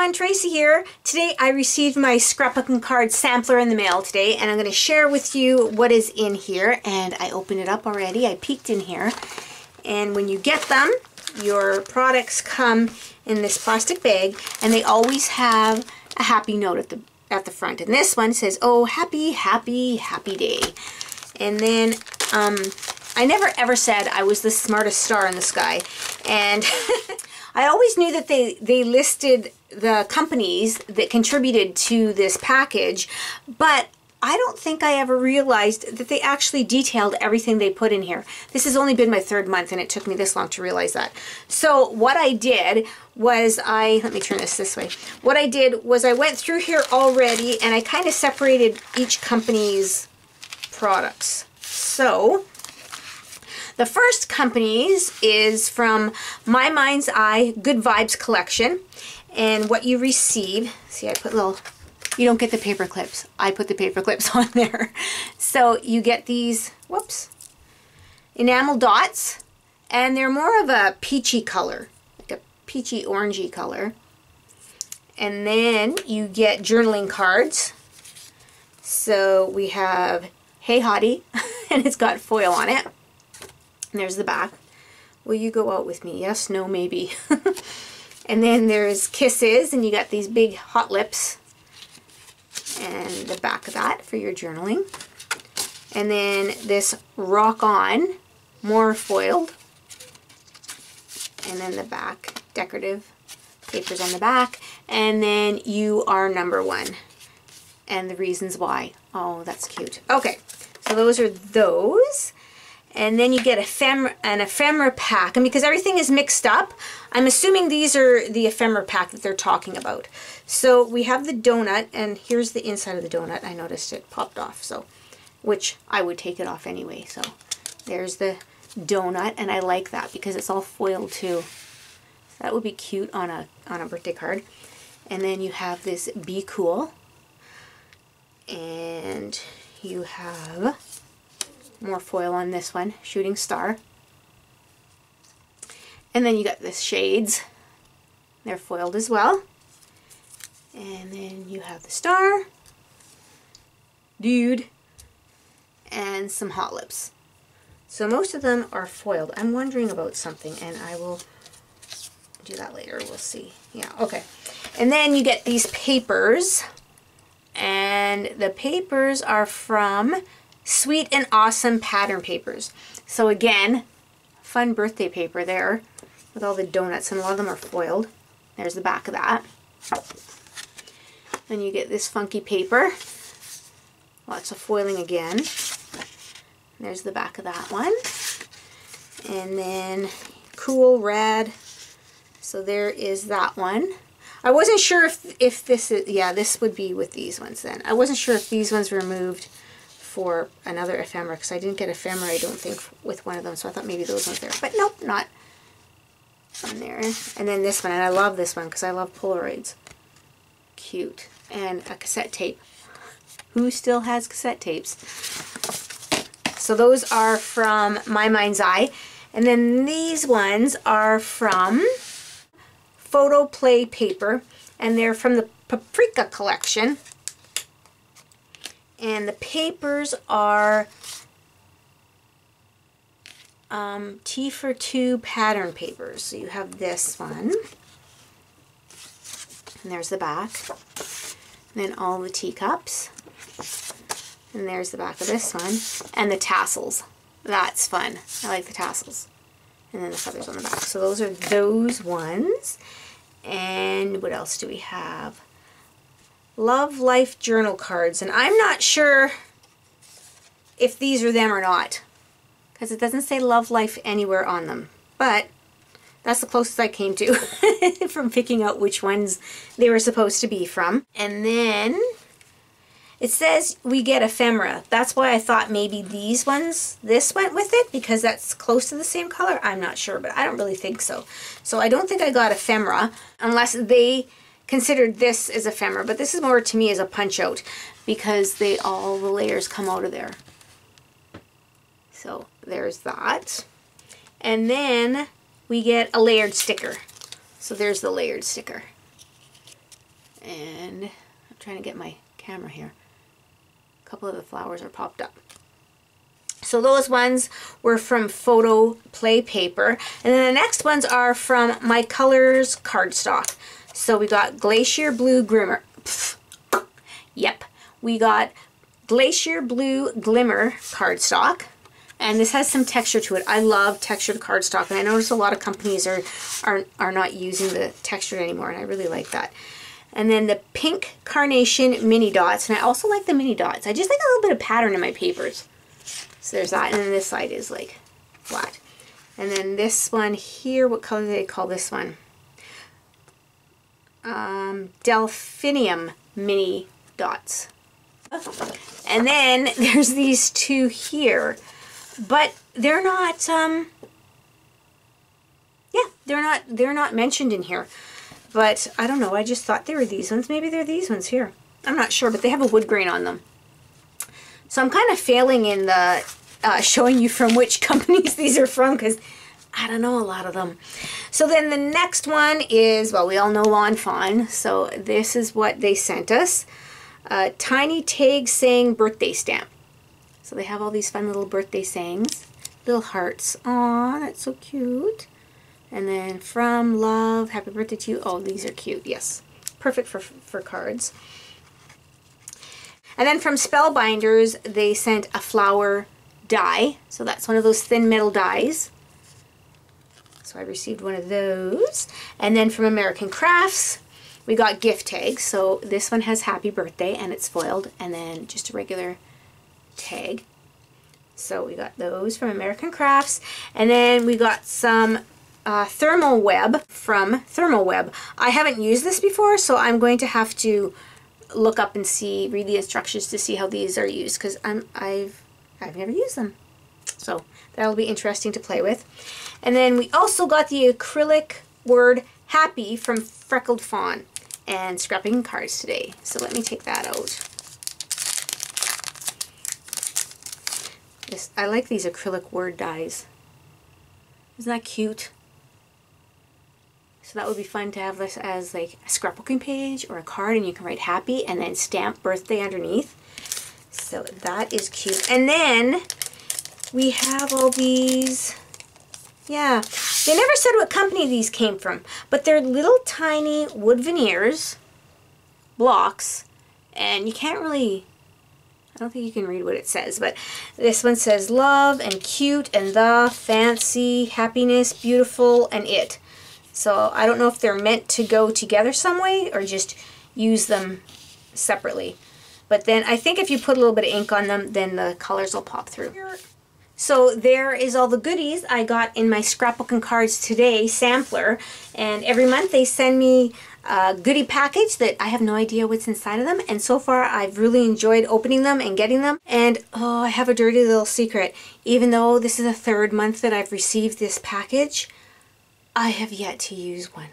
everyone, Tracy here. Today I received my scrapbook and card sampler in the mail today, and I'm going to share with you what is in here. And I opened it up already. I peeked in here. And when you get them, your products come in this plastic bag, and they always have a happy note at the front. And this one says, "Oh, happy, happy, happy day." And then I never ever said I was the smartest star in the sky. And I always knew that they listed the companies that contributed to this package, but I don't think I ever realized that they actually detailed everything they put in here. This has only been my third month, and it took me this long to realize that. So what I did was let me turn this way. What I did was I went through here already, and I kind of separated each company's products. So the first company's is from My Mind's Eye Good Vibes Collection. And what you receive, see, I put you don't get the paper clips. I put the paper clips on there. So you get these, enamel dots, and they're more of a peachy color, like a peachy orangey color. And then you get journaling cards. So we have Hey Hottie, and it's got foil on it. And there's the back. Will you go out with me? Yes, no, maybe. And then there's kisses, and you got these big hot lips. And the back of that for your journaling. And then this rock on, more foiled. And then the back, decorative papers on the back. And then you are number one. And the reasons why. Oh, that's cute. Okay, so those are those. And then you get an ephemera pack. And because everything is mixed up, I'm assuming these are the ephemera pack that they're talking about. So we have the donut, and here's the inside of the donut. I noticed it popped off, so which I would take it off anyway. So there's the donut, and I like that because it's all foiled too. So that would be cute on a birthday card. And then you have this Be Cool. And you have more foil on this one, Shooting Star. And then you got the shades. They're foiled as well. And then you have the star, dude, and some hot lips. So most of them are foiled. I'm wondering about something, and I will do that later. We'll see. Yeah, okay. And then you get these papers. And the papers are from Sweet and Awesome Pattern Papers. So again, fun birthday paper there with all the donuts, and a lot of them are foiled. There's the back of that. Then you get this funky paper. Lots of foiling again. There's the back of that one. And then cool, rad. So there is that one. I wasn't sure if this is, yeah, this would be with these ones then. I wasn't sure if these ones were moved for another ephemera, because I didn't get ephemera, I don't think, with one of them, so I thought maybe those ones there. But nope, not on there. And then this one, and I love this one because I love Polaroids. Cute. And a cassette tape. Who still has cassette tapes? So those are from My Mind's Eye. And then these ones are from Photo Play Paper, and they're from the Paprika collection. And the papers are T for 2 pattern papers. So you have this one, and there's the back, and then all the teacups, and there's the back of this one, and the tassels. That's fun. I like the tassels. And then the feathers on the back. So those are those ones. And what else do we have? Love Life journal cards, and I'm not sure if these are them or not, because it doesn't say Love Life anywhere on them, but that's the closest I came to from picking out which ones they were supposed to be from. And then it says we get ephemera. That's why I thought maybe this went with it, because that's close to the same color. I'm not sure, but I don't really think so. So I don't think I got ephemera, unless they considered this as ephemera, but this is more to me as a punch out, because all the layers come out of there. So there's that. And then we get a layered sticker. So there's the layered sticker. And I'm trying to get my camera here. A couple of the flowers are popped up. So those ones were from Photo Play Paper. And then the next ones are from My Colors cardstock. So we got Glacier Blue Glimmer. Yep. We got Glacier Blue Glimmer cardstock. And this has some texture to it. I love textured cardstock. And I notice a lot of companies are not using the texture anymore. And I really like that. And then the Pink Carnation Mini Dots. And I also like the mini dots. I just like a little bit of pattern in my papers. So there's that. And then this side is like flat. And then this one here, what color do they call this one? Delphinium Mini Dots. And then there's these two here. But they're not, yeah, they're not mentioned in here. But I don't know, I just thought they were these ones. Maybe they're these ones here. I'm not sure, but they have a wood grain on them. So I'm kind of failing in the showing you from which companies these are from, because I don't know a lot of them. So then the next one is, well, we all know Fawn. So this is what they sent us. A tiny tag saying birthday stamp. So they have all these fun little birthday sayings. Little hearts. Aw, that's so cute. And then from love, happy birthday to you. Oh, these are cute. Yes. Perfect for cards. And then from Spellbinders, they sent a flower die. So that's one of those thin metal dies. So I received one of those. And then from American Crafts, we got gift tags. So this one has happy birthday and it's foiled. And then just a regular tag. So we got those from American Crafts. And then we got some thermal web from Thermal Web. I haven't used this before, so I'm going to have to look up and read the instructions to see how these are used, because I've never used them. So that'll be interesting to play with. And then we also got the acrylic word happy from Freckled Fawn and scrapping cards today. So let me take that out. I like these acrylic word dies. Isn't that cute? So that would be fun to have this as like a scrapbooking page or a card, and you can write happy and then stamp birthday underneath. So that is cute. And then we have all these, yeah, they never said what company these came from, but they're little tiny wood veneers blocks, and you can't really, I don't think you can read what it says, but this one says love and cute and the, fancy, happiness, beautiful, and it. So I don't know if they're meant to go together some way or just use them separately. But then I think if you put a little bit of ink on them, then the colors will pop through. So there is all the goodies I got in my Scrapbook and Cards Today sampler. And every month they send me a goodie package that I have no idea what's inside of them. And so far I've really enjoyed opening them and getting them. And oh, I have a dirty little secret. Even though this is the third month that I've received this package, I have yet to use one.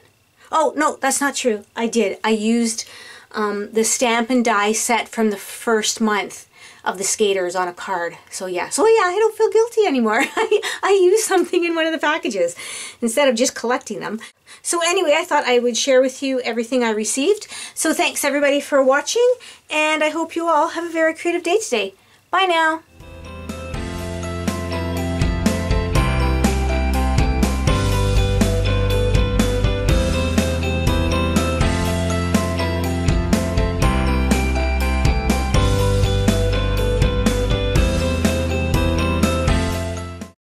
Oh, no, that's not true. I did. I used the stamp and die set from the first month of the skaters on a card. So yeah, I don't feel guilty anymore. I used something in one of the packages instead of just collecting them. So anyway, I thought I would share with you everything I received. So thanks everybody for watching, and I hope you all have a very creative day today. Bye now.